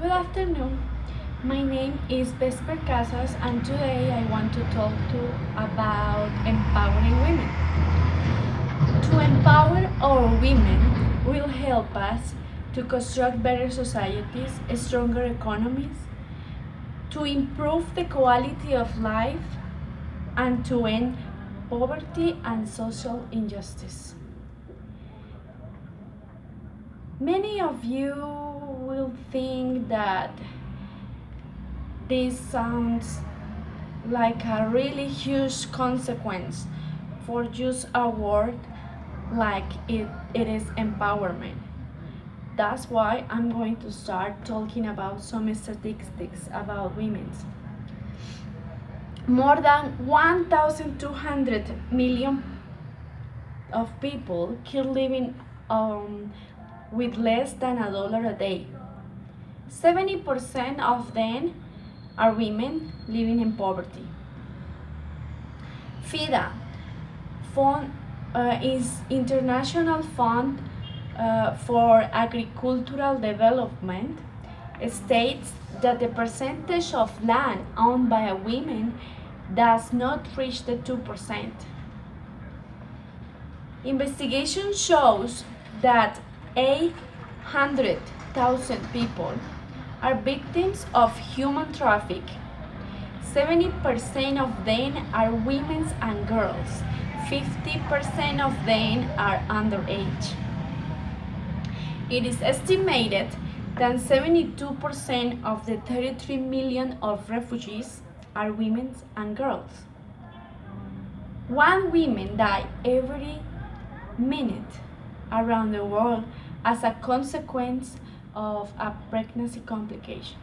Good afternoon. My name is Vesper Casas, and today I want to talk to about empowering women. To empower our women will help us to construct better societies, stronger economies, to improve the quality of life, and to end poverty and social injustice. Many of you will think that this sounds like a really huge consequence for just a word like it is empowerment. That's why I'm going to start talking about some statistics about women. More than 1,200 million of people keep living with less than $1 a day. 70% of them are women living in poverty. FIDA fund is International Fund for Agricultural Development states that the percentage of land owned by a woman does not reach the 2%. Investigation shows that 800,000 people are victims of human trafficking. 70% of them are women and girls. 50% of them are underage. It is estimated that 72% of the 33 million of refugees are women and girls. One woman dies every minute around the world as a consequence of a pregnancy complication.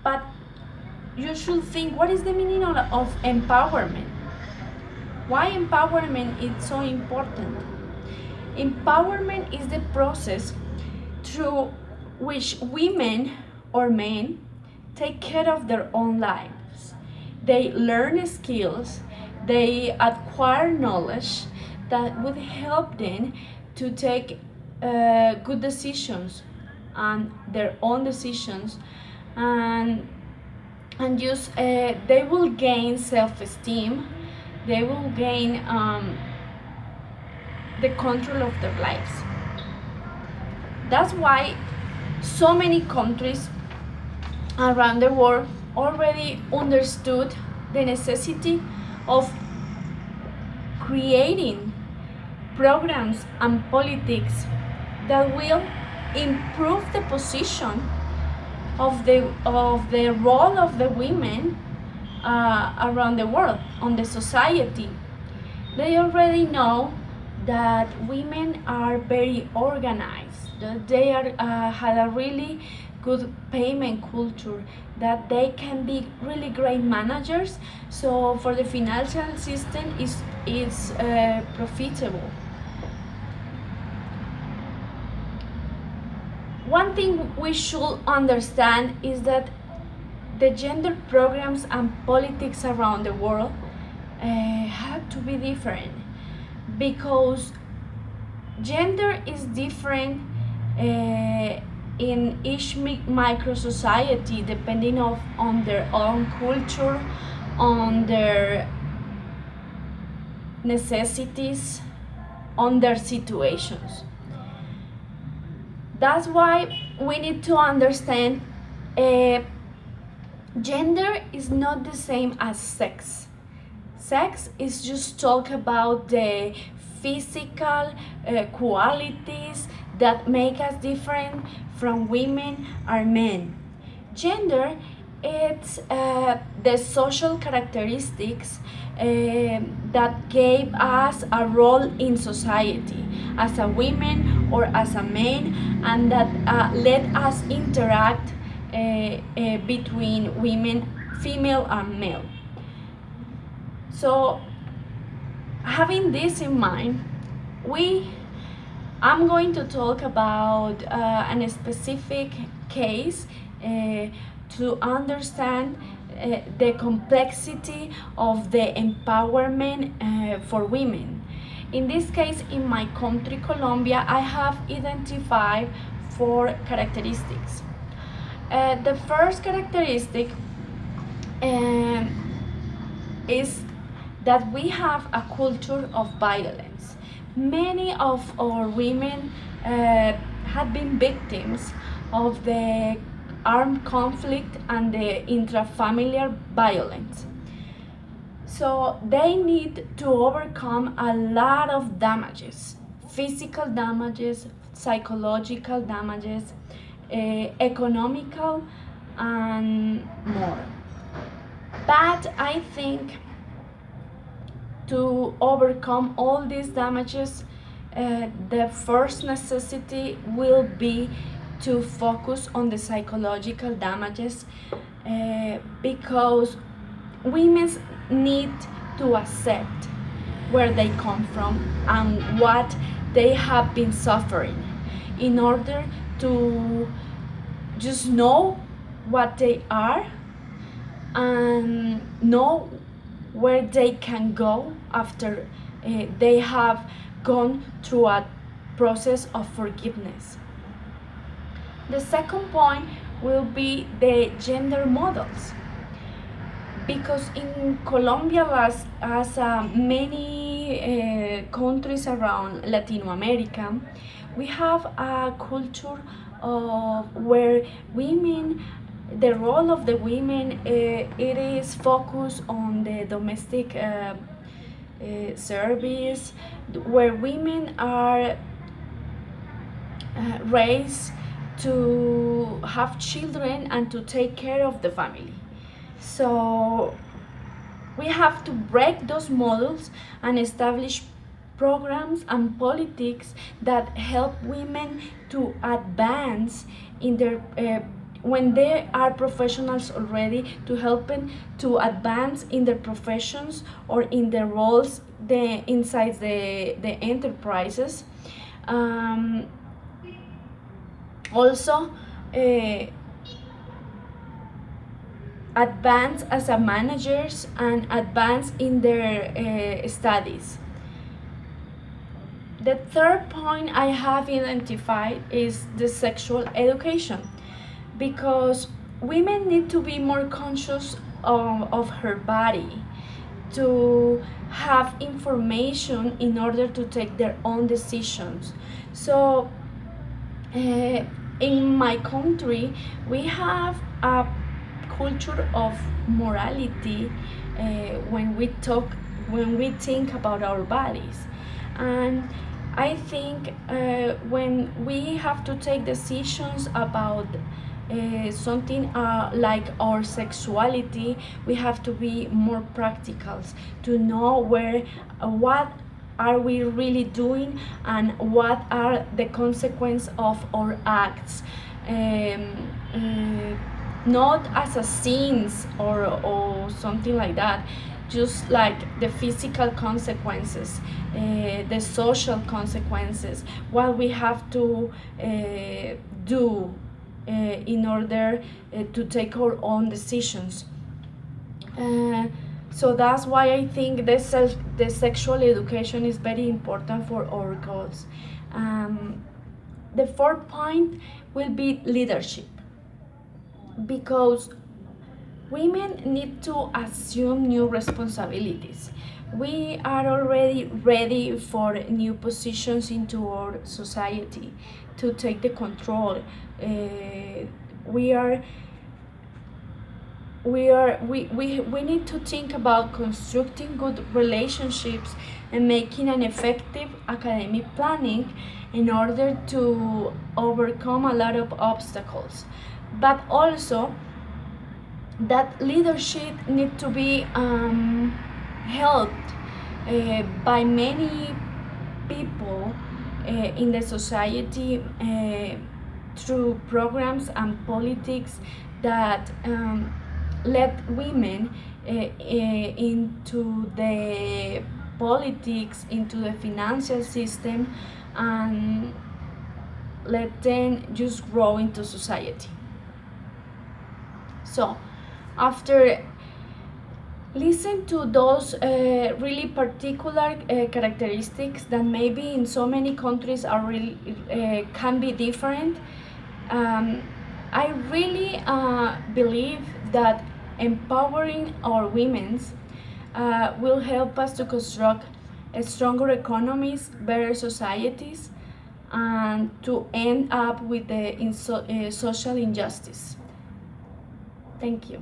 But you should think, what is the meaning of empowerment? Why empowerment is so important? Empowerment is the process through which women or men take care of their own lives. They learn skills, they acquire knowledge that would help them to take good decisions and their own decisions, and just they will gain self-esteem, they will gain the control of their lives. That's why so many countries around the world already understood the necessity of creating programs and politics that will improve the position of the role of the women around the world on the society. They already know that women are very organized, that they had a really good payment culture, that they can be really great managers, so for the financial system is profitable. One thing we should understand is that the gender programs and politics around the world have to be different, because gender is different in each micro society depending on their own culture, on their necessities, on their situations. That's why we need to understand gender is not the same as sex. Sex is just talk about the physical qualities that make us different from women or men. Gender, it's the social characteristics that gave us a role in society as a woman or as a man, and that let us interact between women, female and male. So having this in mind, I'm going to talk about a specific case to understand the complexity of the empowerment for women. In this case, in my country, Colombia, I have identified 4 characteristics. The first characteristic um, is that we have a culture of violence. Many of our women have been victims of the armed conflict and the intrafamiliar violence. So they need to overcome a lot of damages, physical damages, psychological damages, economical, and more. But I think to overcome all these damages, the first necessity will be to focus on the psychological damages, because women need to accept where they come from and what they have been suffering in order to just know what they are and know where they can go after they have gone through a process of forgiveness. The second point will be the gender models, because in Colombia, as many countries around Latin America, we have a culture of where women, the role of the women, it is focused on the domestic service, where women are raised to have children and to take care of the family. So we have to break those models and establish programs and politics that help women to advance in their when they are professionals already, to help them to advance in their professions or in their roles inside the enterprises. Also, advance as a managers and advance in their studies. The third point I have identified is the sexual education, because women need to be more conscious of her body, to have information in order to take their own decisions. So in my country, we have a culture of morality when we think about our bodies, and I think when we have to take decisions about something like our sexuality, we have to be more practical to know what are we really doing and what are the consequences of our acts. Not as a sins or something like that, just like the physical consequences, the social consequences, what we have to do in order to take our own decisions. So that's why I think the sexual education is very important for our girls. The fourth point will be leadership, because women need to assume new responsibilities. We are already ready for new positions into our society to take the control. We need to think about constructing good relationships and making an effective academic planning in order to overcome a lot of obstacles. But also, that leadership need to be helped by many people in the society through programs and politics that let women into the politics, into the financial system, and let them just grow into society. So after Listen to those really particular characteristics that maybe in so many countries are really can be different. I really believe that empowering our women's will help us to construct stronger economies, better societies, and to end up with the social injustice. Thank you.